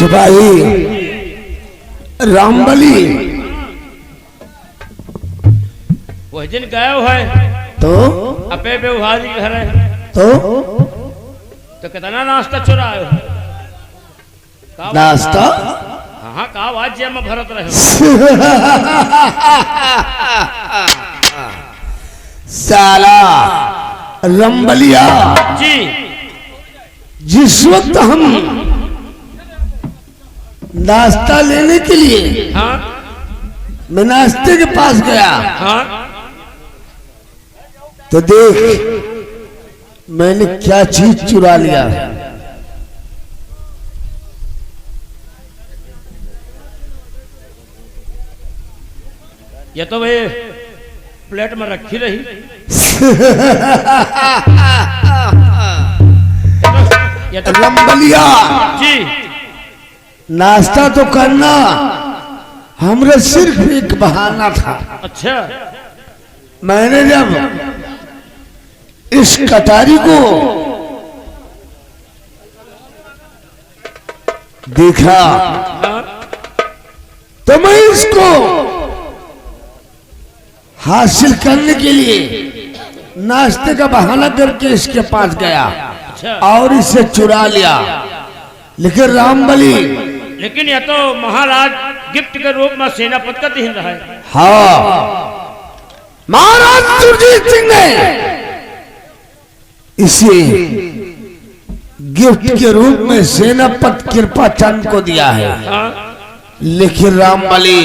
सिपाही रामबली वह दिन गया है तो अपे व्यवहारी घर है तो कितना नाश्ता चुराए हो नाश्ता हाँ का वाज्य में भरत रहे साला रंबलिया जी। जिस वक्त हम नाश्ता लेने के लिए हाँ मैं नाश्ते के पास गया हाँ तो देख मैंने क्या चीज चुरा लिया। ये तो वे प्लेट में रखी रही ये तो रंबलिया जी। नाश्ता तो करना हमरा सिर्फ एक बहाना था। अच्छा मैंने जब इस कटारी को देखा हाँ तो मैं इसको हासिल करने के लिए नाश्ते का बहाना करके इसके पास गया अच्छा। और इसे चुरा लिया। लेकिन रामबली लेकिन यह तो महाराज गिफ्ट के रूप में सेनापति का चिन्ह रहा है। हाँ महाराज सुरजीत सिंह ने इसे गिफ्ट के रूप में सेनापति कृपा चंद को दिया है। हाँ लेकिन रामबली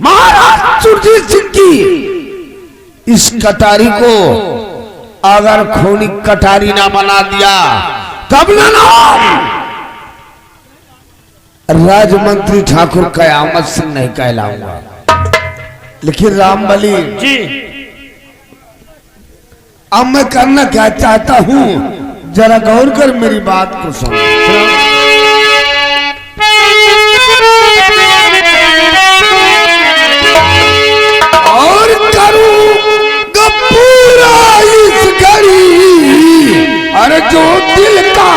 महाराज सुरजीत सिंह की इस कटारी को अगर खूनी कटारी ना बना दिया तब ना नाम राजमंत्री ठाकुर कयामत सिंह नहीं कहलाऊंगा। लेकिन रामबली जी। अब मैं करना क्या चाहता हूं जरा गौर कर मेरी बात को सुन। और करूंगा पूरा इस घड़ी अरे जो दिल का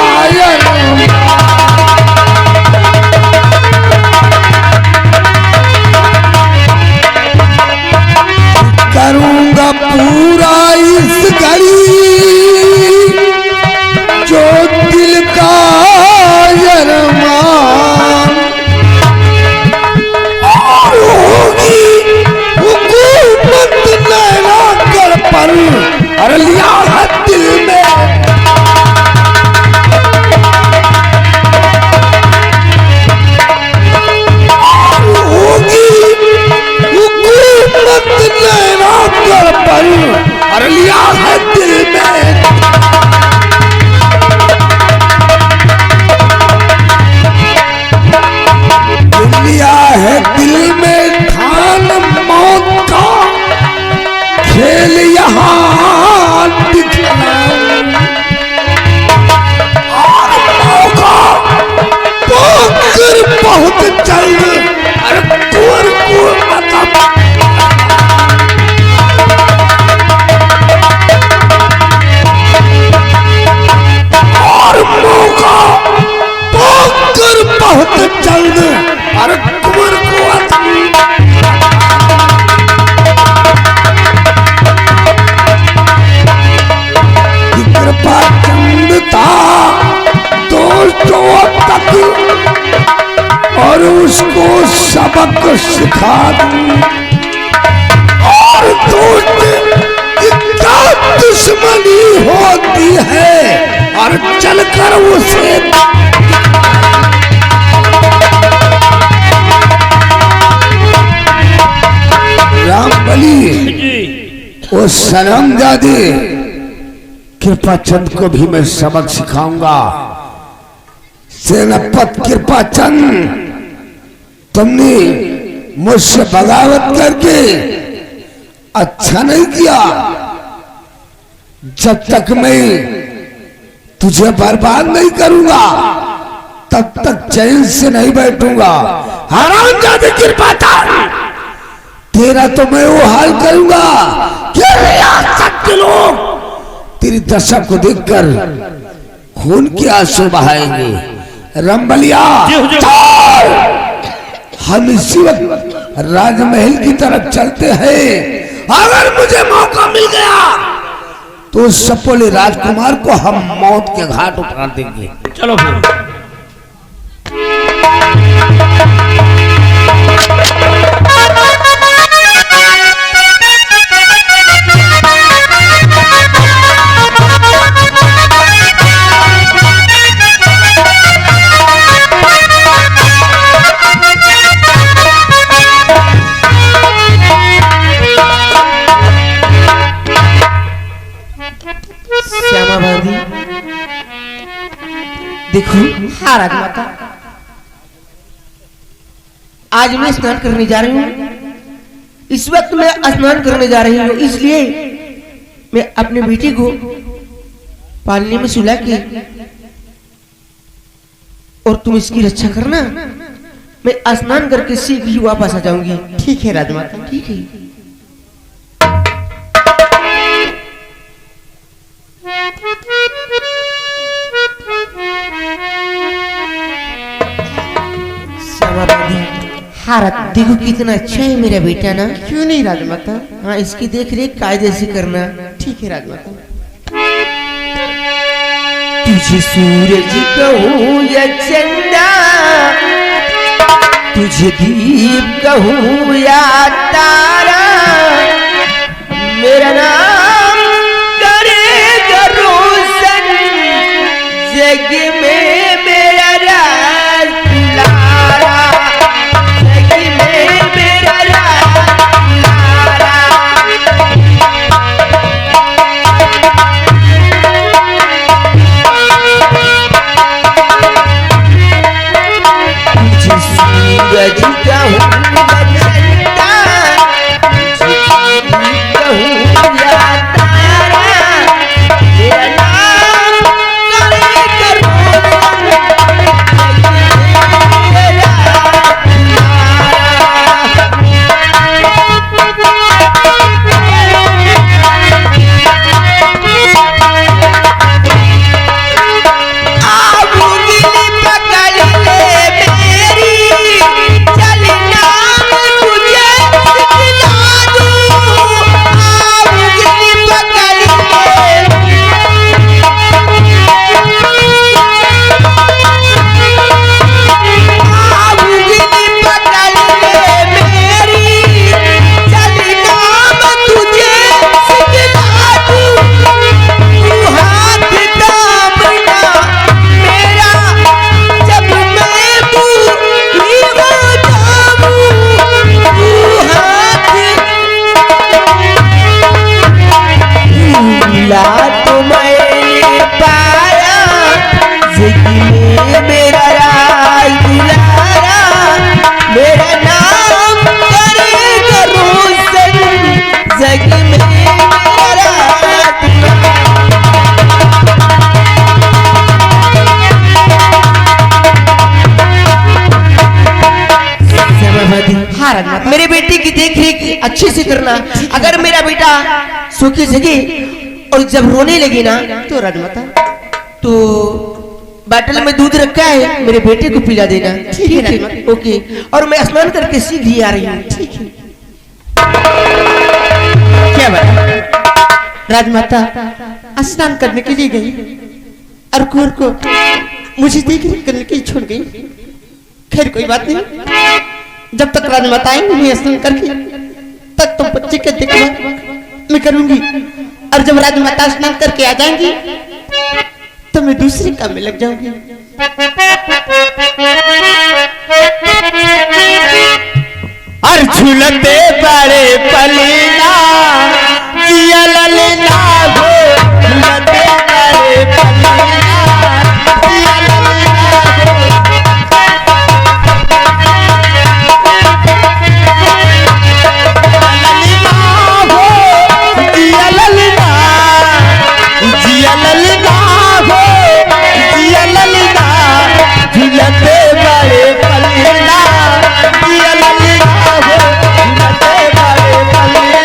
करूंगा पूरा इस घड़ी जो दिल का अरमान और होगी हुकूमत नैना कर पर अरे लिया है दिल में और होगी हुकूमत नैना कर पर अरे लिया है दिल में लिया है दिल में खान मौत का खेल यहाँ दिखना और मौका पोकर बहुत जल्द अरे कुंवर को मतलब और मौका पोकर बहुत जल्द अरे कुंवर को कृपा चंदता दोस्तों तक और उसको सबक सिखा दूं और दोस्त क्या दुश्मनी होती है और चलकर उसे रामबली वो सनम जादे कृपा चंद को भी मैं सबक सिखाऊंगा। सेनापति कृपा चंद तुमने मुझसे बगावत करके अच्छा नहीं किया। जब तक मैं तुझे बर्बाद नहीं करूंगा तब तक चैन से नहीं बैठूंगा। हरामजादे कृपा चंद तेरा तो मैं वो हाल करूंगा कि रियासत के लोग तेरी दशा को देखकर खून के आंसू बहाएंगे। रंबलिया जी हुजूर। चल! हम इसी वक्त राजमहल की तरफ चलते हैं। अगर मुझे मौका मिल गया तो सपोले राजकुमार को हम मौत के घाट उतार देंगे। चलो फिर। श्यामा भाभी देखो, हाँ राजमाता, आज मैं स्नान करने जा रही हूँ। इस वक्त मैं स्नान करने जा रही हूँ, इसलिए मैं अपने बेटी को पालने में सुला के और तुम इसकी रक्षा करना। मैं स्नान करके शीघ्र ही वापस आ जाऊंगी। ठीक है राजमाता, ठीक है। हारत देखो कितना अच्छा है मेरा बेटा ना। क्यों नहीं राजमाता? हाँ, इसकी देख रेख कायदे से करना। ठीक है राजमाता। तुझे सूरज कहूँ या चंदा, तुझे दीप कहूँ या तारा, मेरा नाम करेगा रोशन जग में मेरा राज दुलारा, जग में मेरा राज दुलारा। तुझे सूरज कहूँ या चंदा, तुझे दीप कहूँ या तारा, मेरा नाम करेगा रोशन जग में मेरा तो मैंने पाया जिंदगी में मेरा राज दुलारा, मेरा नाम करेगा रोशन जग में मेरा राज दुलारा। मेरे बेटे की देख रेख अच्छे से करना। अगर मेरा बेटा सूखी जगे और जब रोने लगी ना तो राजमाता, तो बाटल में दूध रखा है, मेरे बेटे को पिला देना। ठीक है राजमाता, ओके। और मैं स्नान करके शीघ्र ही आ रही हूँ। ठीक है। क्या बात राजमाता स्नान करने के लिए गई और कुंवर को मुझे देख रेख करने के लिए छोड़ गई। खैर कोई बात नहीं, जब तक राजमाता आएंगी मैं स्नान करके तब तो बच्चे के देखभाल मैं करूंगी। और जब राजमाता स्नान करके आ जाएंगी तो मैं दूसरे काम में लग जाऊंगी। और झूलते बड़े पलीना जिया ललना हो, झूलते बड़े पलीना जिया ललना हो। झूलते बड़े पलीना जिया ललना हो, झूलते बड़े पलीना।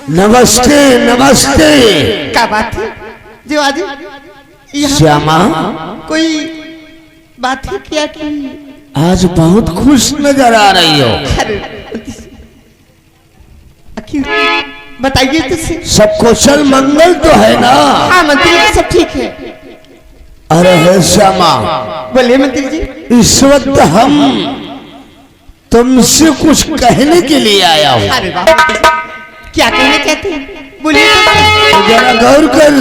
नमस्ते नमस्ते। क्या बात है जो आज यहाँ श्यामा, कोई बात है क्या कि आज बहुत खुश नजर आ रही हो। अरे आखिर बताइए तो सही। सब कुशल मंगल तो है ना? हाँ मंत्री जी सब ठीक है। अरे है श्यामा, बोलिए मंत्री जी। इस वक्त हम तुमसे कुछ कहने के लिए आया हूँ। अरे वाह मंत्री जी, क्या कहना चाहते हैं बोलिए तो सही। तो जरा गौर कर,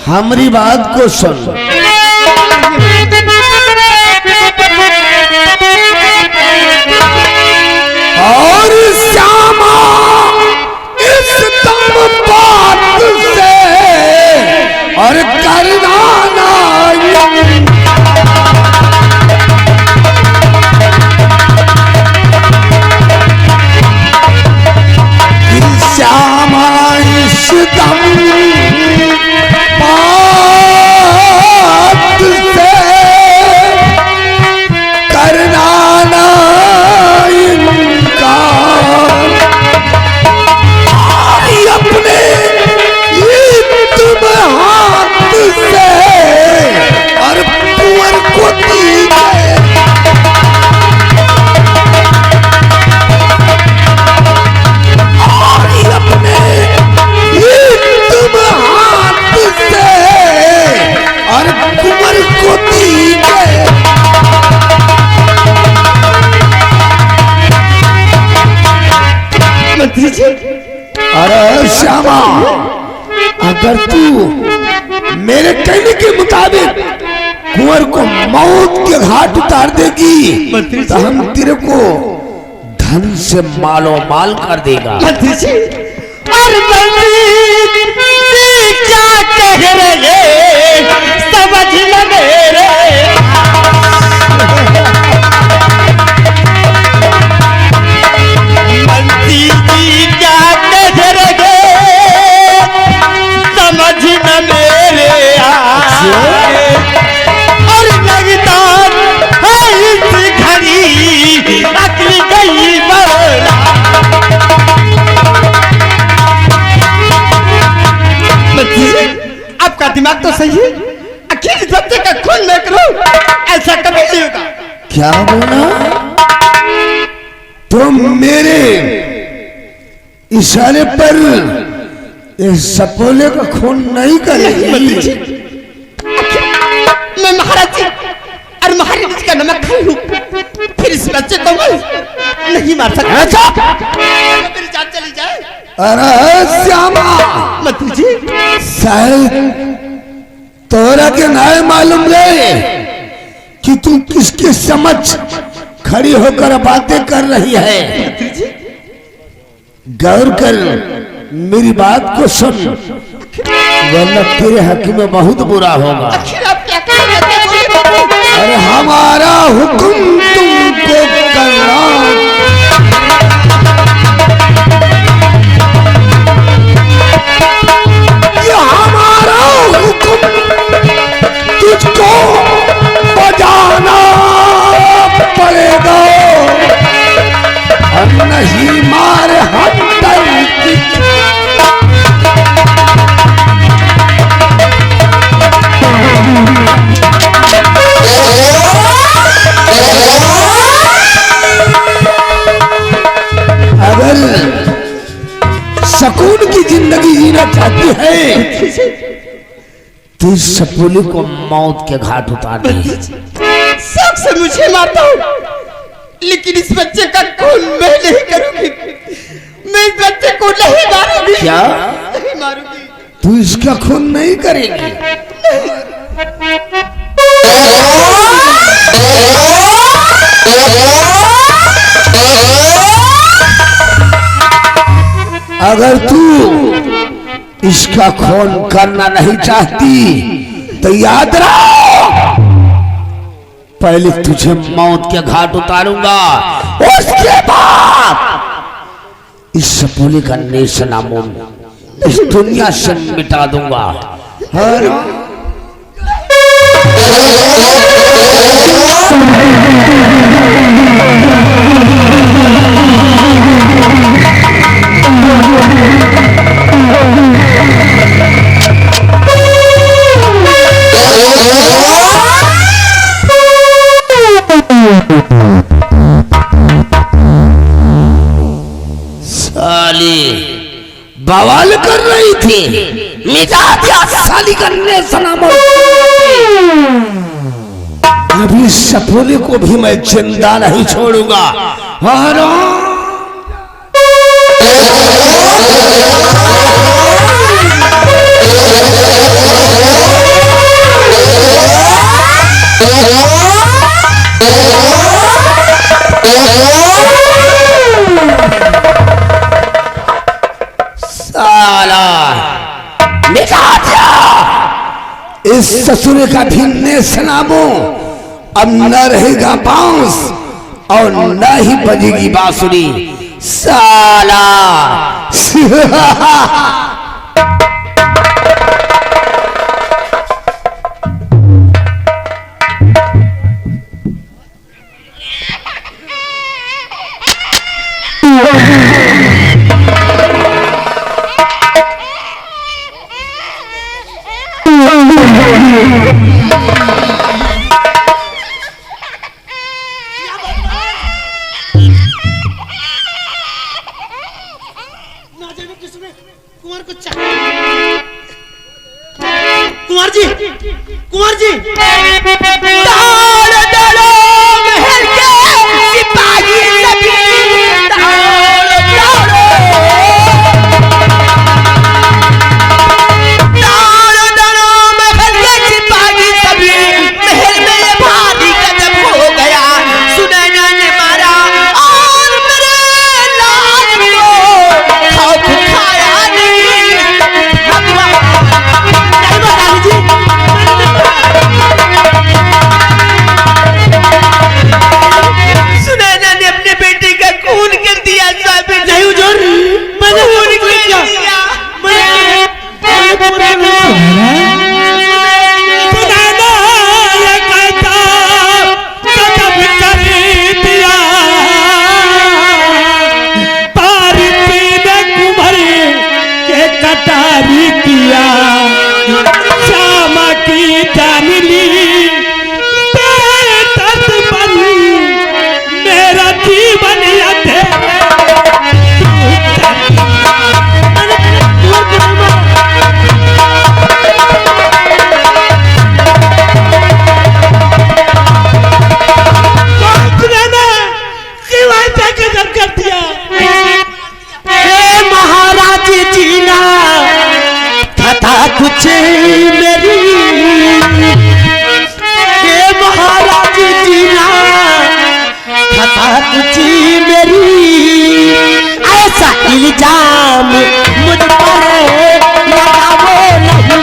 हमारी बात को सुन। और श्यामा इस दम बात से और करना श्यामा इस दम बात से करना ना इनकार। अपने तुम हाथ से और कुंवर को दीजिए। अपने तुम हाथ से और कुंवर को दीजिए। मंत्री जी अरे श्यामा, अगर तू मेरे कहने के मुताबिक कुंवर को मौत के घाट उतार देगी तो हम तेरे को धन से मालो माल कर देगा। मंत्री जी और मंत्री जी क्या कह रहे समझ न मेरे। मंत्री जी क्या कह रहे समझ न मेरे और लगता है इस घड़ी अकल गई बड़ा। आपका दिमाग तो सही है, आखिर इस बच्चे का खून मैं करूं ऐसा कभी नहीं होगा। क्या बोला? तुम मेरे इशारे पर इस सपोले का खून नहीं करेगी। मैं महाराज जी और महाराज जी का नमक खाई हूँ, फिर इस बच्चे को मैं नहीं मार सकता। मेरी जान चली जाए। अरे श्यामा, मंत्री जी शायद तोरा के नाय मालूम रहे कि तू किसके समझ खड़ी होकर बातें कर रही है। गौर कर, मेरी बात को सुन, वरना तेरे हक में बहुत बुरा होगा। आखिर आप क्या कह रहे हैं? अरे हमारा हुक्म तुमको करना, ये हमारा हुक्म तुझको बजाना पड़ेगा और नहीं मार हत्तर की। अगर सुकून की जिंदगी जीना चाहती है तो इस सपोली को मौत के घाट उतार दे। शौक से मुझे मारता हूँ, लेकिन इस बच्चे का खून मैं नहीं करूंगी। मैं इस बच्चे को नहीं मारूंगी। क्या? नहीं मारूंगी। तू इसका खून नहीं करेगी? अगर तू इसका खून करना नहीं चाहती तो याद रहो, पहले तुझे मौत के घाट उतारूंगा, उसके बाद इस सपोले का नेश नामून इस दुनिया से मिटा दूंगा। और साली बवाल कर रही थी, मिटा दिया साली करने सलाम। अभी सपोले को भी मैं जिंदा नहीं छोड़ूंगा। साला मिटा दिया इस ससुर का भी सलामो। अब न रहेगा बांस और न ही बजेगी बांसुरी। साला कुंवर जी, कुंवर जी, कुछ मेरी हे महाराज जीना खता कुछ मेरी। ऐसा इल्जाम मुझ पर लगाओ नहीं।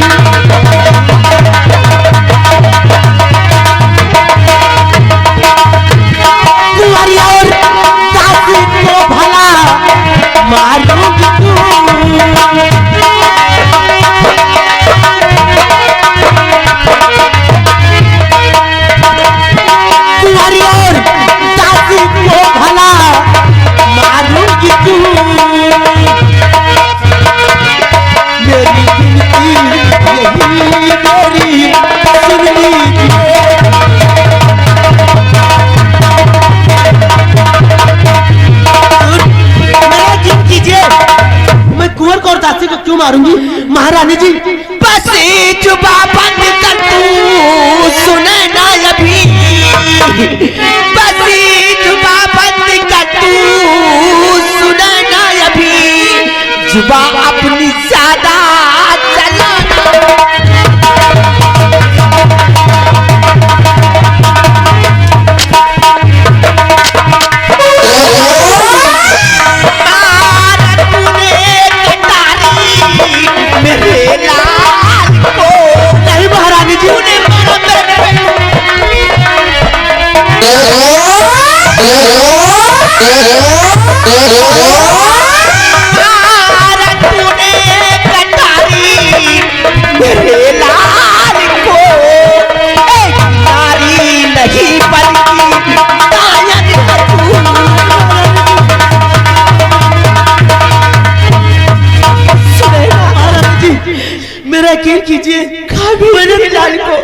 कुंवारी और दासी को भला मारूंगी तू। क्यों मारूंगी महारानी जी? बस जुबा बंद कर तू सुने ना अभी। बस जुबा बंद कर तू सुने ना अभी। जुबा अपनी ज्यादा चला कीजिए मैंने लाल को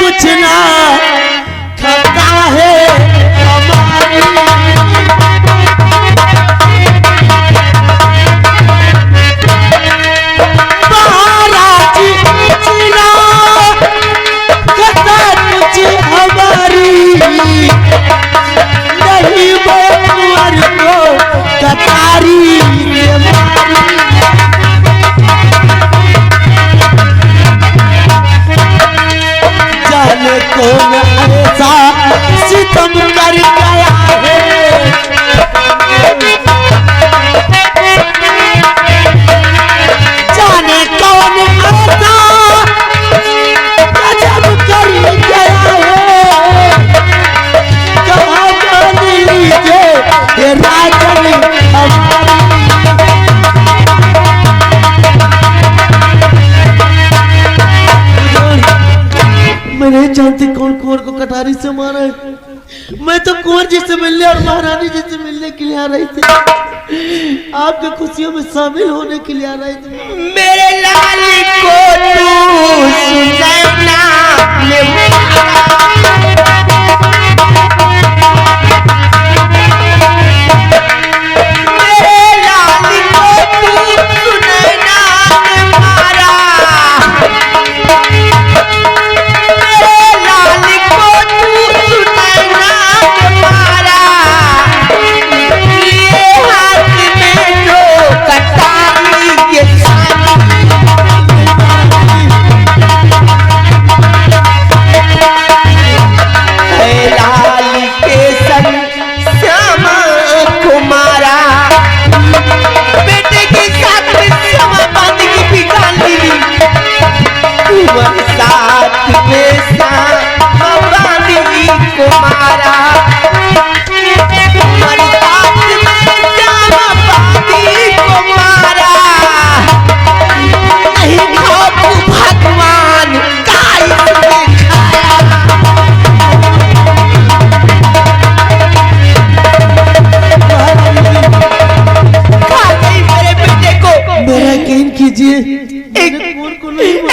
कुछ ना खाता है हमारी। महाराज जिला खाता कुछ हमारी, नहीं वो कुंवर को कटारी जाने कौन ऐसा सितम कर गया है। जाने कौन ऐसा गजब कर गया है। कहा मान लीजिए ये राजन हमारी। मैं नहीं जानती कौन कुंवर को कटारी से मारा है। मैं तो कुंवर जी से मिलने और महारानी जी से मिलने के लिए आ रही थी, आपके खुशियों में शामिल होने के लिए आ रही थी। मेरे लाल को तू सुनैना में मेरे लाल को तू सुनैना में मारा।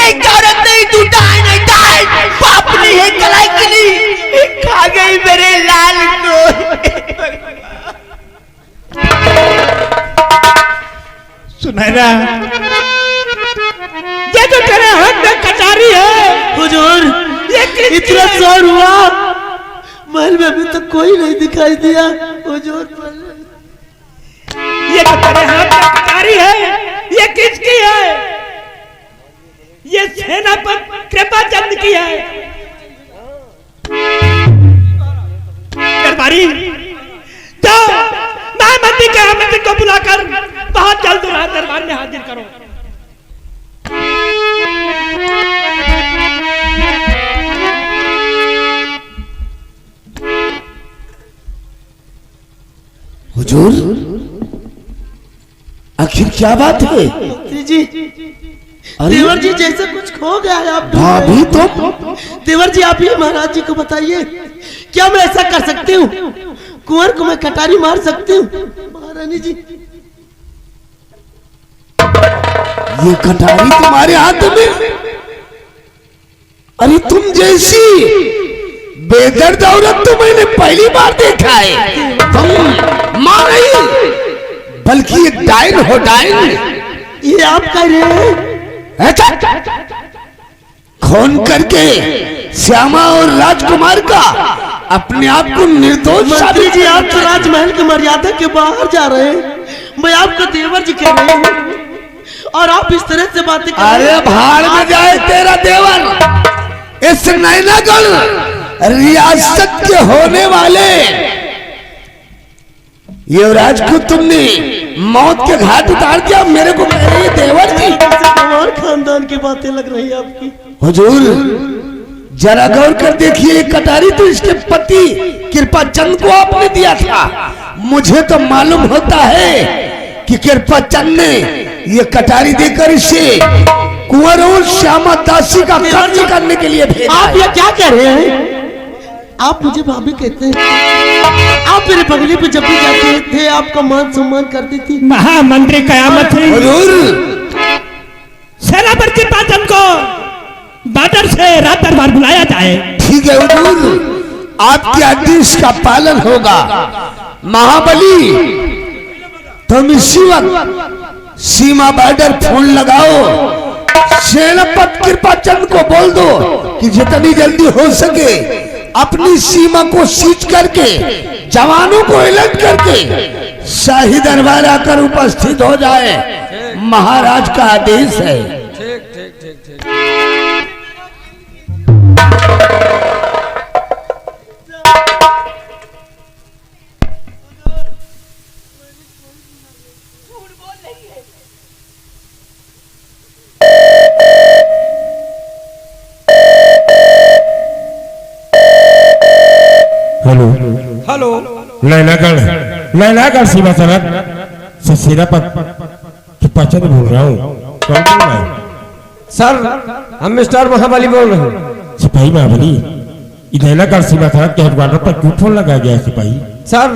एक औरत नहीं, तू डाय नहीं डाय, बाप नहीं है कलाई के लिए खा गई मेरे लाल को। सुनैना, ये तो तेरे हाथ में कटारी है। हुजूर, ये इतना शोर हुआ, महल में अभी तक कोई नहीं दिखाई दिया। हुजूर, ये तो तेरे हाथ में कटारी है, ये किसकी है? ये सेनापति कृपाचंद की है। दरबारी, जाओ महामंत्री के आमंत्रित को बुलाकर बहुत जल्द रात दरबार में हाजिर करो। हुजूर, आखिर क्या बात है? जी, देवर जी जैसे कुछ खो गया है। आप भाभी तो देवर जी, आप ही महाराज जी को बताइए, क्या मैं ऐसा कर सकती हूँ? कुंवर को मैं कटारी मार सकती हूँ? महारानी जी, ये कटारी तुम्हारे हाथ में? अरे तुम जैसी बेदर्द औरत तो मैंने पहली बार देखा है। तुम मां नहीं, बल्कि एक डायन हो, डायन। ये आप कह रहे हैं? खून करके श्यामा और राजकुमार का अपने आप को निर्दोष मंत्री जी, आप तो राजमहल की मर्यादा के बाहर जा रहे हैं। मैं आपको देवर जी कह रही हूँ और आप इस तरह से बातें कर रहे हैं। अरे भाड़ में जाए तेरा देवर। इस नैनागढ़ रियासत के होने वाले युवराज को तुमने मौत के घाट उतार दिया। मेरे को कह रही है देवर जी, कुमार खानदान की बातें लग रही है आपकी। हुजूर, जरा गौर कर देखिए, कटारी तो इसके पति कृपाचंद को आपने दिया था। मुझे तो मालूम होता है कि कृपाचंद ने ये कटारी देकर इसे कुंवर और श्यामा दासी का कब्ज करने के लिए भेजा। आप ये क्या कह रहे हैं? आप मुझे भाभी कहते हैं। आप मेरे बगले पे जब भी जाते थे आपका मान सम्मान करती थी। महामंत्री कयामत है। हुजूर, सेनापति कृपाचंद को बात बॉर्डर से राज दरबार बुलाया जाए। ठीक है हुजूर, आपके आदेश का पालन होगा। महाबली, तुम इसी वक्त सीमा बॉर्डर फोन लगाओ, सेनापति कृपाचंद को बोल दो कि जितनी जल्दी हो सके अपनी सीमा को सीज करके जवानों को अलर्ट करके शाही दरबार आकर उपस्थित हो जाए। महाराज का आदेश है। ठीक ठीक ठीक ठीक। हेलो हेलो, लैलागढ़ सीमा सरहद से सेनापति पचन बोल रहा हूँ। कौन बोल रहा है? सर हम मिस्टर महाबली बोल रहे हैं। सिपाही महाबली, लैलागढ़ सीमा सरहद के हेडक्वार्टर पर क्यों फोन लगाया गया है सिपाही? सर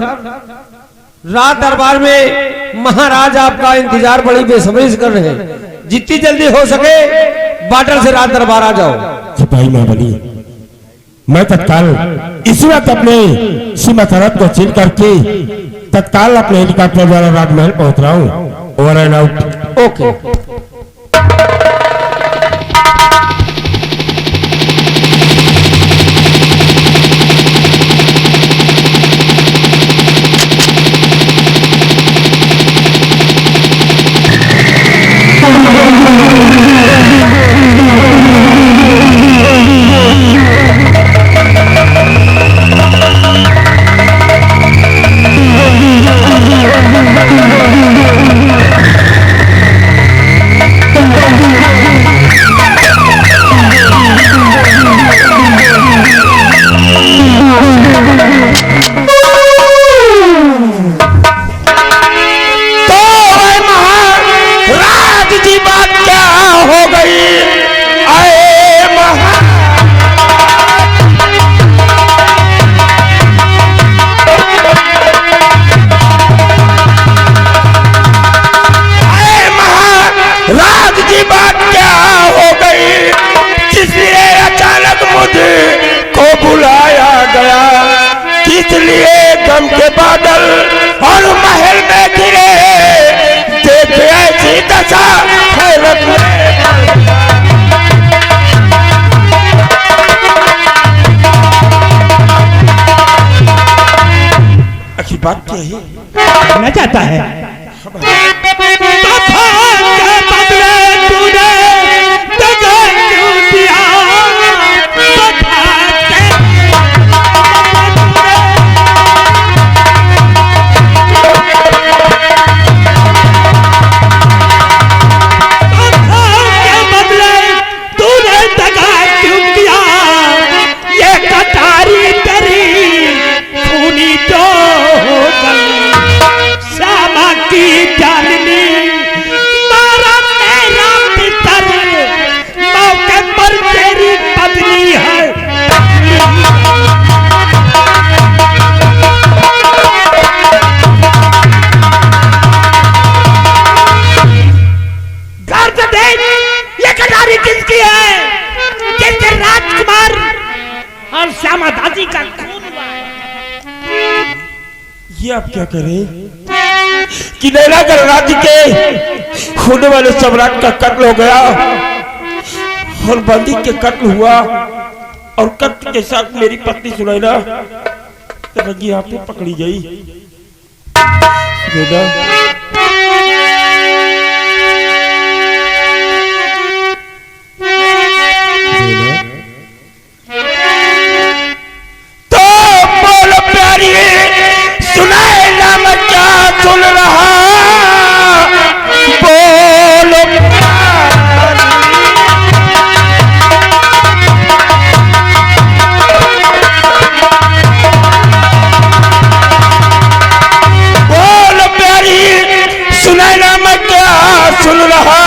राज दरबार में महाराज आपका इंतजार बड़ी बेसब्री से कर रहे हैं। जितनी जल्दी हो सके बॉर्डर से राज दरबार आ जाओ। सिपाही महाबली, मैं तत्काल इसी वक्त अपने सीमा सरहद को सील करके तत्काल अपने हेलीकॉप्टर द्वारा राजमहल पहुंच रहा हूँ। Over and out. ओके। बात क्या है? मैं चाहता है दादी का खून हुआ है। ये आप क्या करें कि लैलागढ़ राज्य के होने वाले सम्राट का कत्ल हो गया और बंदी के कत्ल हुआ और कत्ल के साथ मेरी पत्नी सुनैना रंगी हाथ में पकड़ी गई। सुन रहा बोलो बोलो प्यारी सुनैना मैं क्या सुन रहा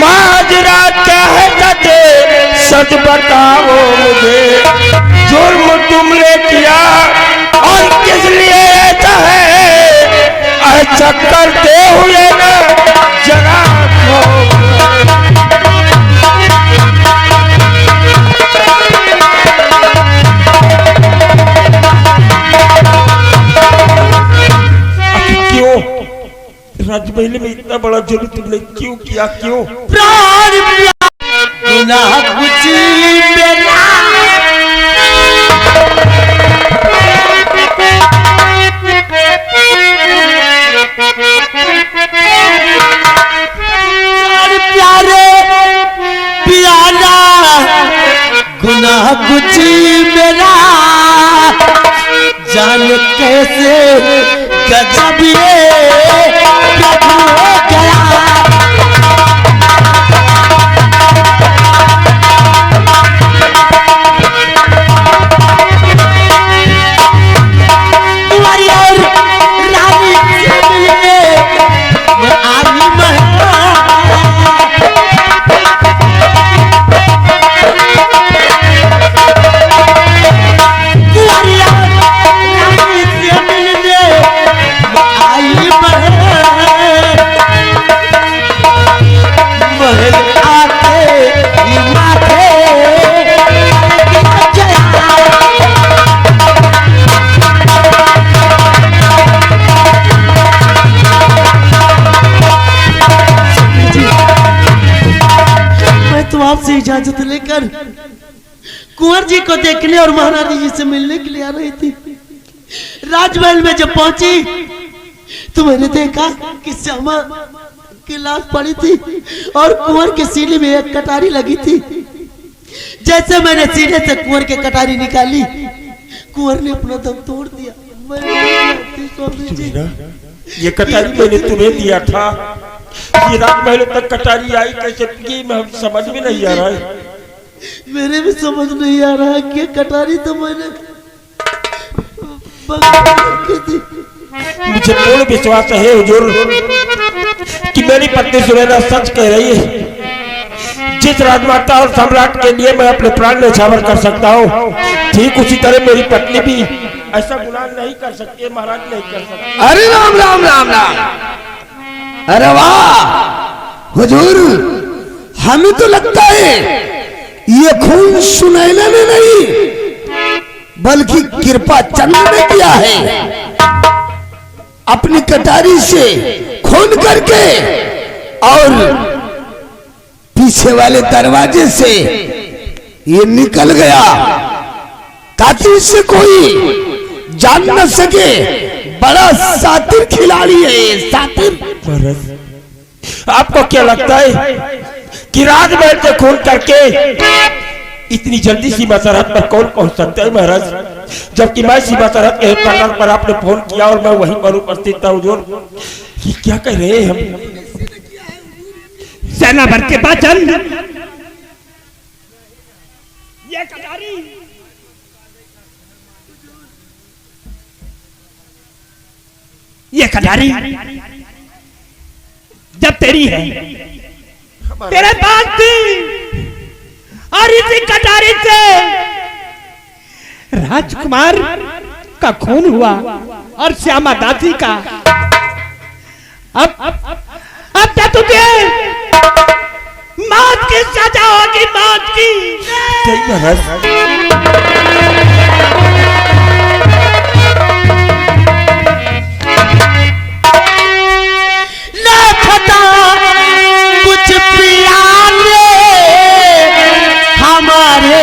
माजरा क्या है सचे सच बताओ मुझे जुर्म तुमने किया और किस लिए ऐसा है ऐसा करते हुए न जरा राजमहल में इतना बड़ा जुल्म तुमने क्यों किया, क्यों? प्राण गुनाह कुछ मेरा प्यारे प्यारा गुनाह कुछ मेरा जान कैसे गजब ये प्रभु हो गया। तुम्हारी और रानी से मिलने मैं आई आपसे इजाजत लेकर कुंवर जी को देखने और महारानी जी से मिलने के लिए आ रही थी। राजमहल में जब पहुंची तो मैंने देखा कि श्यामा की लाश पड़ी थी और कुंवर के सीने में एक कटारी लगी थी। जैसे मैंने सीने से कुंवर के कटारी निकाली, कुंवर ने अपना दम तोड़ दिया। ये कटारी मैंने तुम्हें दिया था, ये राजमहल तक कटारी आई कैसे, ये समझ में नहीं आ रहा है। मेरे भी समझ नहीं आ रहा कि कटारी तो मैंने मुझे पूर्ण विश्वास है हुजूर कि मेरी पत्नी सुनैना सच कह रही है। जिस राजमाता और सम्राट के लिए मैं अपने प्राण न्यौछावर कर सकता हूँ, ठीक उसी तरह मेरी पत्नी भी ऐसा गुनाह नहीं कर सकती, महाराज नहीं कर सकती। अरे राम राम राम राम, अरे वाह हुजूर, हमें तो लगता है ये खून सुनैना ने नहीं बल्कि कृपा चंद ने किया है। अपनी कटारी से खून करके और पीछे वाले दरवाजे से ये निकल गया ताकि इससे कोई जान न सके। बड़ा सातिर खिलाड़ी है ये, सातिर। आपको क्या लगता है कि राजमहल से खून करके इतनी जल्दी सीमा सरहद पर कौन पहुंच सकता है महाराज? जबकि मैं सीमा सरहद के हेडक्वार्टर पर आपने फोन किया और मैं वहीं पर उपस्थित था हुजूर। कि क्या कह रहे हैं हम? सेना भर के पाचन ये कटारी जब तेरी है, तेरे पास थी और इसी कटारी से राजकुमार का खून हुआ और श्यामा दासी का। अब तो तुझे मौत की सजा होगी, मौत की। कुछ पिया ले हमारे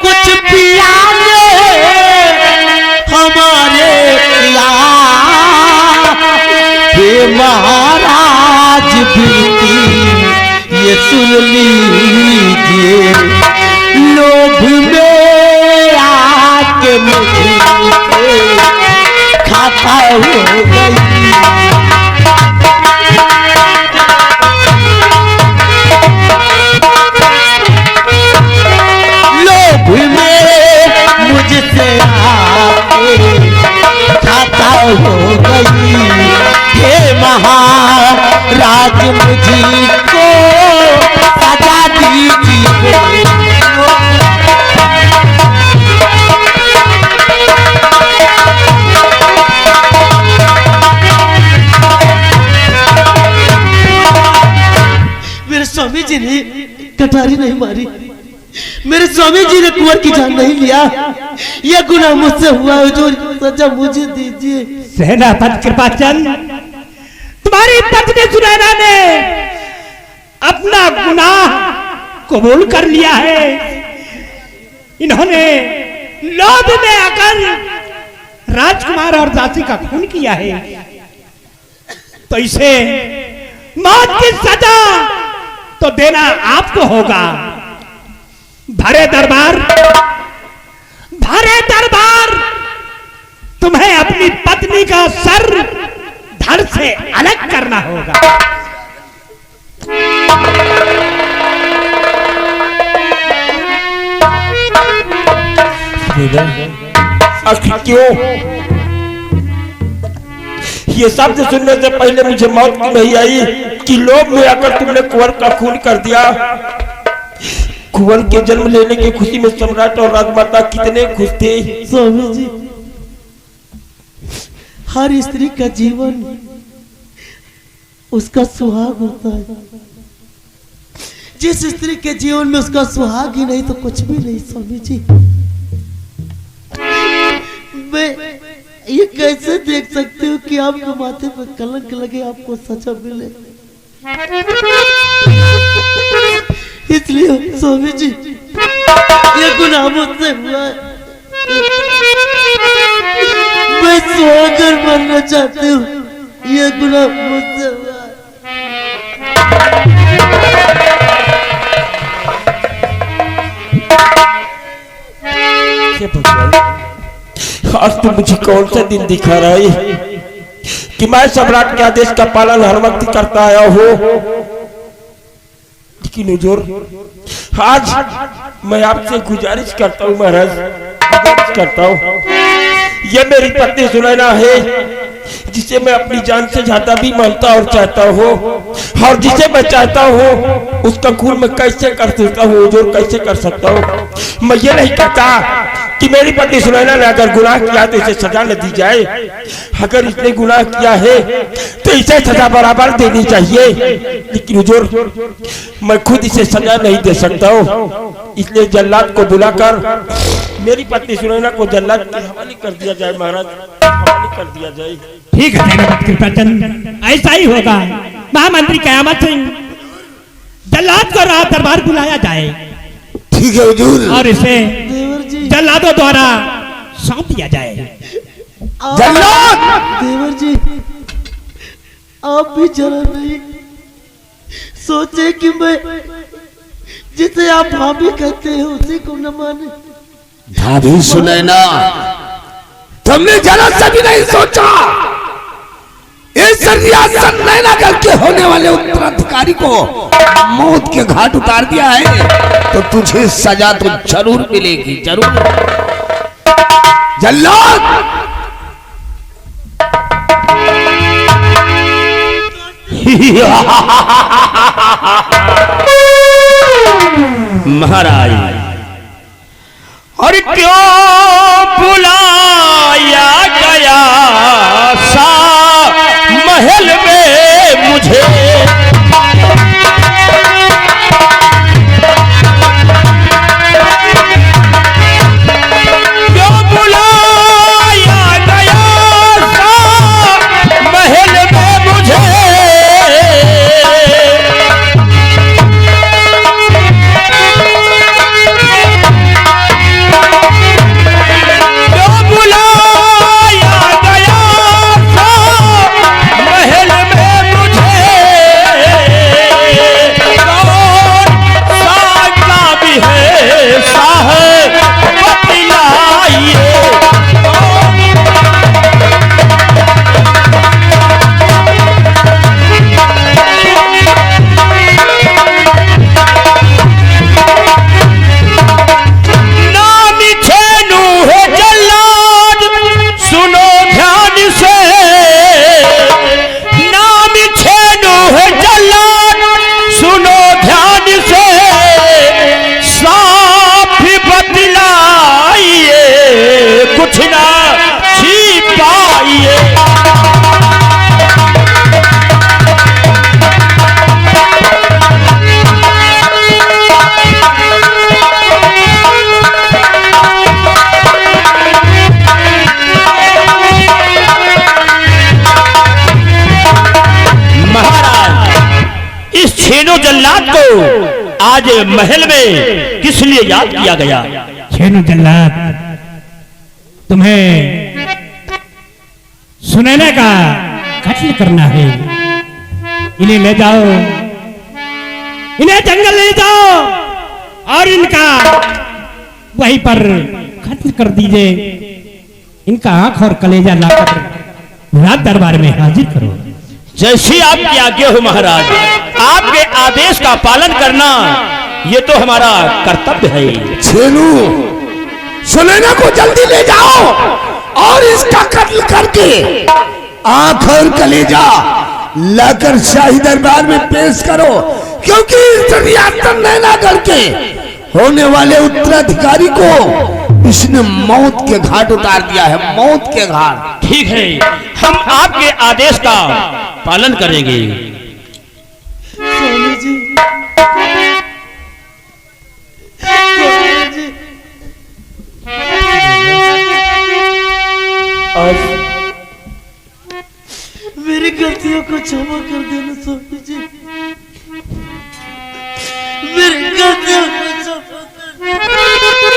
कुछ पिया ले हमारे हे महाराज बिनती ये सुन लीजिए, लोभ में आके मुझे खाता हो गई। लोभ में मुझसे आके खाता हो गई। हे महाराज मुझको सजा दीजिए। कटारी नहीं मारी, मेरे स्वामी जी ने कुंवर की जान नहीं लिया, यह गुनाह मुझसे हुआ है हुजूर, सजा मुझे दीजिए। सेनापति कृपाचंद, तुम्हारी पत्नी सुनैना ने अपना गुनाह कबूल कर लिया है। इन्होंने लोभ में आकर राजकुमार और दासी का खून किया है, तो इसे मौत की सजा तो देना आपको होगा। भरे दरबार तुम्हें अपनी पत्नी का सर धड़ से अलग करना होगा। आखिर क्यों? ये शब्द सुनने से पहले मुझे मौत क्यों नहीं आई कि लोभ में आकर तुमने कुंवर का खून कर दिया। कुंवर के जन्म लेने की खुशी में सम्राट और राजमाता कितने खुश थे। स्वामी जी, हर स्त्री का जीवन उसका सुहाग होता है। जिस स्त्री के जीवन में उसका सुहाग ही नहीं तो कुछ भी नहीं। स्वामी जी, मैं ये कैसे देख सकती हूँ कि आपके माथे पर कलंक लगे, आपको सजा मिले। इसलिए स्वामी जी, ये गुनाह मुझसे हुआ है, मैं सोकर मरना चाहती हूँ, ये गुनाह मुझसे हुआ है। आज तुम मुझे कौन सा दिन दिखा रहा है कि मैं सम्राट के आदेश का पालन हर वक्त करता आया हूँ। लेकिन हुजूर, आज मैं आपसे गुजारिश करता हूँ महाराज, गुजारिश करता हूँ। ये मेरी पत्नी सुनैना है, जिसे मैं अपनी जान से ज्यादा भी मानता और चाहता हूँ, और जिसे मैं चाहता हूँ उसका खून मैं कैसे कर सकता हूँ हुजूर, कैसे कर सकता हूँ। मैं ये नहीं कहता कि मेरी पत्नी सुनैना ने अगर गुनाह किया तो इसे सजा न दी जाए। अगर इसने गुनाह किया है तो इसे सजा बराबर देनी चाहिए। लेकिन हुजूर, मैं खुद इसे सजा नहीं दे सकता हूँ, इसलिए जल्लाद को बुलाकर मेरी पत्नी सुनैना को जल्लाद के हवाले कर दिया जाए महाराज, हवाले कर दिया जाए। ठीक है सेनापति कृपाचंद, ऐसा ही होगा। महामंत्री कयामत सिंह, जल्लाद को राज दरबार बुलाया जाए। ठीक है हुजूर। और इसे देवर जी, जल्लादों द्वारा सौंप दिया जाए। जल्लाद! देवर जी, आप भी जरा नहीं सोचे कि मैं जिसे आप भाभी कहते हैं उसी को न माने। भाभी सुनैना, तुमने जरा सा भी नहीं सोचा इस रियासत नैनागढ़ के होने वाले उत्तराधिकारी को मौत के घाट उतार दिया है, तो तुझे सजा तो जरूर मिलेगी, जरूर। जल्लाद! महाराज, और क्यों बुलाया गया सा महल में मुझे, क्यों बुलाया गया सा महल में मुझे, क्यों बुलाया गया सा महल छेनो जल्लाद को आज महल में किस लिए याद किया गया? छेनो जल्लाद, तुम्हें सुनैना का कत्ल करना है। इन्हें ले जाओ, इन्हें जंगल ले जाओ और इनका वहीं पर कत्ल कर दीजिए। इनका आंख और कलेजा लाकर राज दरबार में हाजिर करो। जैसी आपकी आज्ञा हो महाराज, आपके आदेश का पालन करना ये तो हमारा कर्तव्य है। छेनू, सुनैना को जल्दी ले जाओ और इसका कत्ल करके आंख और कलेजा लाकर शाही दरबार में पेश करो, क्योंकि इस रियासत नैनागढ़ के होने वाले उत्तराधिकारी को इसने मौत के घाट उतार दिया है, मौत के घाट। ठीक है, हम आपके आदेश का पालन करेंगे। स्वामी जी, स्वामी जी, मेरी गलतियों को क्षमा कर देना स्वामी जी, मेरी गलतियों को क्षमा कर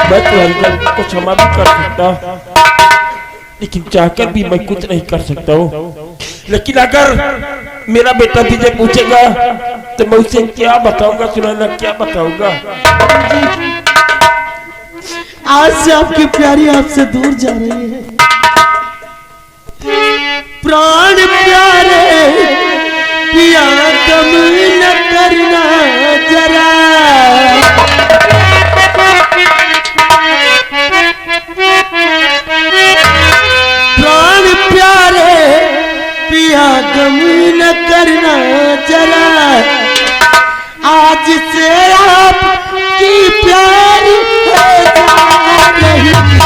मैं तुम्हारी गलती को क्षमा भी कर सकता, लेकिन चाहकर भी मैं कुछ नहीं कर सकता हूँ। लेकिन अगर मेरा बेटा विजय पूछेगा तो मैं उसे क्या बताऊंगा? सुनैना क्या बताऊंगा? आज से आपकी प्यारी आपसे दूर जा रही है। प्राण प्यारे पिया कम न करना जरा, प्राण प्यारे पिया गम न करना जरा, आज से आपकी प्यारी है जा रही।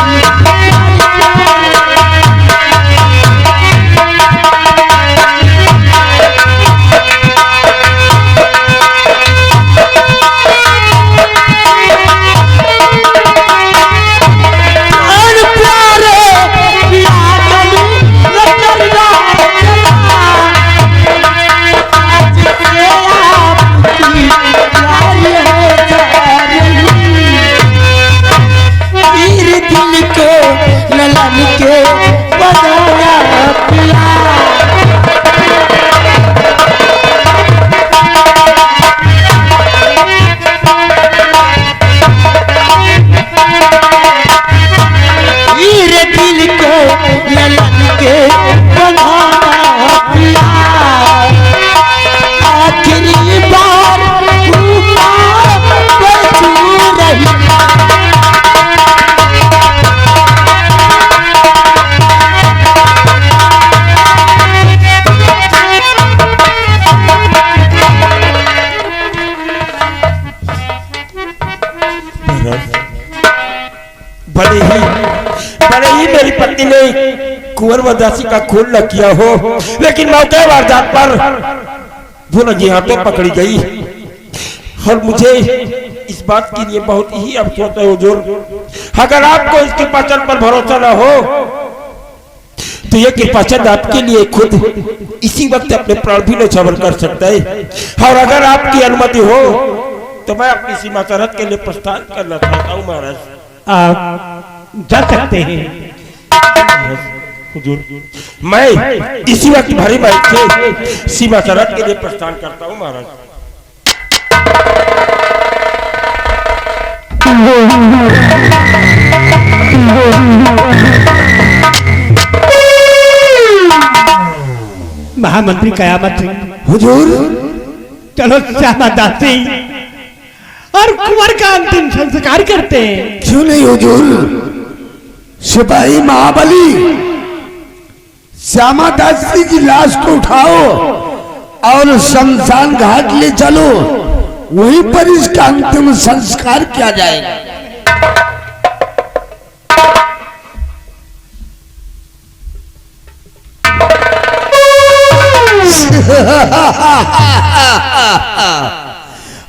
भले ही मेरी पत्नी ने कुंवर वदासी का खून न किया हो, लेकिन मौके वारदात पर वो नंगे हाथों पकड़ी गई। और मुझे इस बात के लिए बहुत ही अफसोस है हुजूर। अगर आपको इस कृपाचंद पर भरोसा न हो तो ये कृपाचंद आपके लिए खुद इसी वक्त अपने प्राण भी न्यौछावर कर सकता है। और अगर आपकी अनुमति हो तो मैं अपनी सीमा सरहद के लिए प्रस्थान करना चाहता हूँ महाराज। आप जा सकते हैं। हुजूर, मैं इसी वक्त भारी बाइक से सीमा सरहद के लिए प्रस्थान करता हूँ महाराज। महामंत्री कयामत हुजूर, चलो श्यामा दासी और कुंवर का अंतिम संस्कार करते हैं। क्यों नहीं हुजूर? सिपाही महाबली श्यामा दासी की लाश को उठाओ और शमशान घाट ले चलो, वहीं पर इसका अंतिम संस्कार किया जाएगा।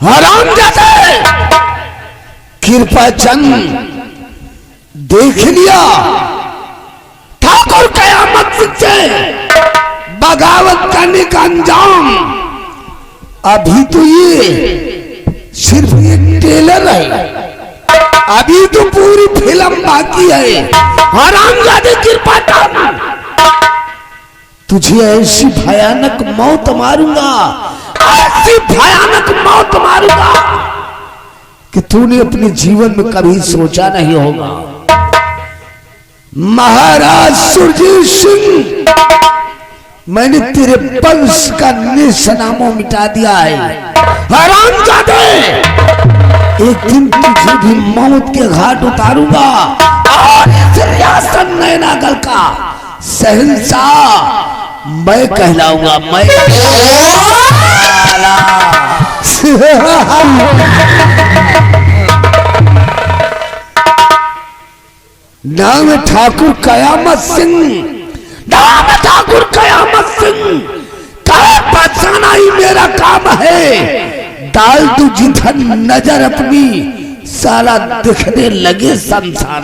हरामजादे, कृपाचंद देख लिया ठाकुर कयामत से बगावत करने का अंजाम। अभी तो ये सिर्फ एक टेलर है, अभी तो पूरी फिल्म बाकी है। हरामजादे कृपाता, तुझे ऐसी भयानक मौत मारूंगा, ऐसी भयानक मौत मारूंगा कि तूने अपने जीवन में कभी सोचा नहीं होगा। महाराज सुरजीत सिंह, मैंने तेरे वंश का निशानामो मिटा दिया है। हरामजादे, एक दिन तुझे भी मौत के घाट उतारूंगा और इस रियासत नैनागल का शहंशाह मैं कहलाऊंगा। मैं नाम ठाकुर कयामत सिंह, नाम ठाकुर कयामत सिंह। बचाना ही मेरा काम है। डाल तू जिधर नजर अपनी, साला दिखने लगे संसार।